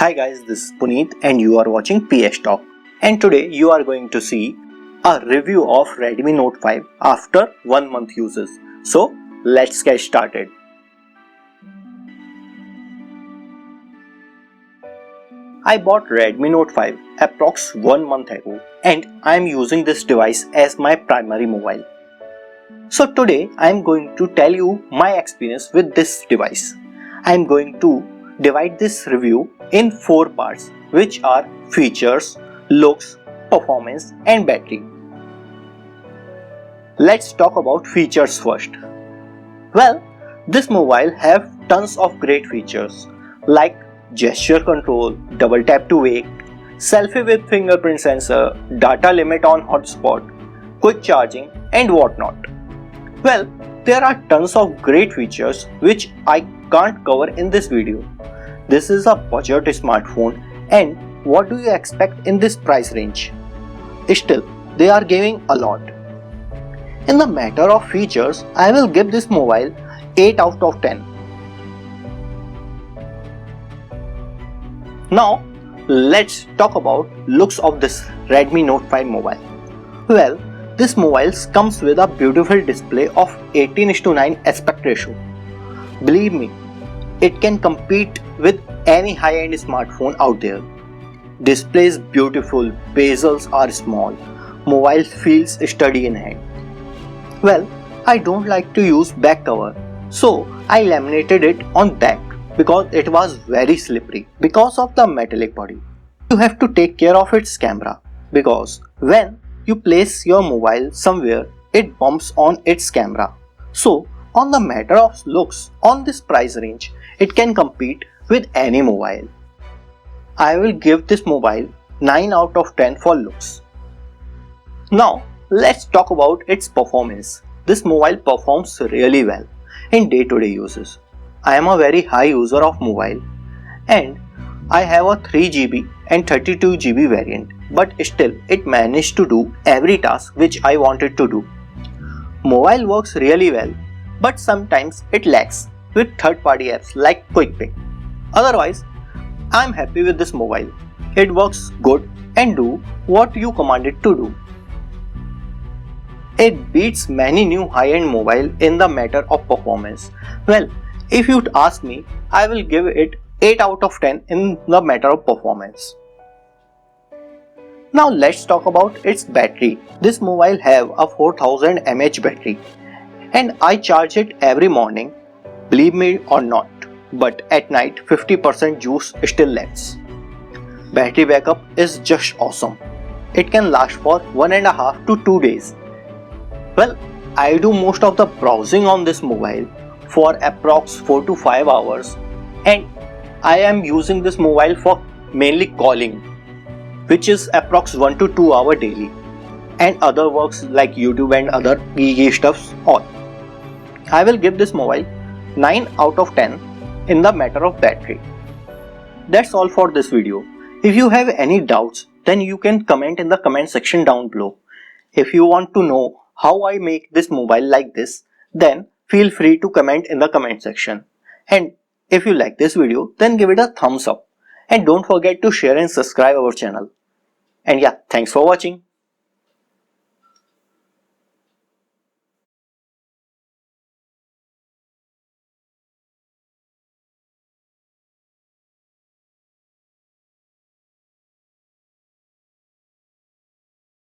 Hi guys, this is Puneet and you are watching PS Talk. And today you are going to see a review of Redmi Note 5 after 1 month uses. So let's get started. I bought Redmi Note 5 approx 1 month ago and I am using this device as my primary mobile. So today I am going to tell you my experience with this device. I am going to divide this review in 4 parts, which are features, looks, performance and battery. Let's talk about features first. Well, this mobile have tons of great features like gesture control, double tap to wake, selfie with fingerprint sensor, data limit on hotspot, quick charging and whatnot. Well, there are tons of great features which I can't cover in this video. This is a budget smartphone and what do you expect in this price range? Still, they are giving a lot. In the matter of features, I will give this mobile 8 out of 10. Now, let's talk about looks of this Redmi Note 5 mobile. Well, this mobile comes with a beautiful display of 18:9 aspect ratio. Believe me, it can compete with any high-end smartphone out there. Display is beautiful, bezels are small, mobile feels sturdy in hand. Well, I don't like to use back cover, so I laminated it on back because it was very slippery because of the metallic body. You have to take care of its camera because when you place your mobile somewhere, it bumps on its camera. So, on the matter of looks, on this price range, it can compete with any mobile. I will give this mobile 9 out of 10 for looks. Now, let's talk about its performance. This mobile performs really well in day-to-day uses. I am a very high user of mobile and I have a 3GB and 32GB variant, but still it managed to do every task which I wanted to do. Mobile works really well, but sometimes it lags with third-party apps like QuickPick. Otherwise, I am happy with this mobile. It works good and do what you command it to do. It beats many new high-end mobile in the matter of performance. Well, if you'd ask me, I will give it 8 out of 10 in the matter of performance. Now let's talk about its battery. This mobile have a 4000 mAh battery and I charge it every morning, believe me or not, but at night 50% juice still left. Battery backup is just awesome. It can last for 1.5 to 2 days. Well, I do most of the browsing on this mobile for approx 4 to 5 hours and I am using this mobile for mainly calling, which is approx 1 to 2 hours daily, and other works like YouTube and other geeky stuffs all. I will give this mobile 9 out of 10 in the matter of battery. That's all for this video. If you have any doubts, then you can comment in the comment section down below. If you want to know how I make this mobile like this, then feel free to comment in the comment section. And if you like this video, then give it a thumbs up. And don't forget to share and subscribe our channel. And yeah, thanks for watching.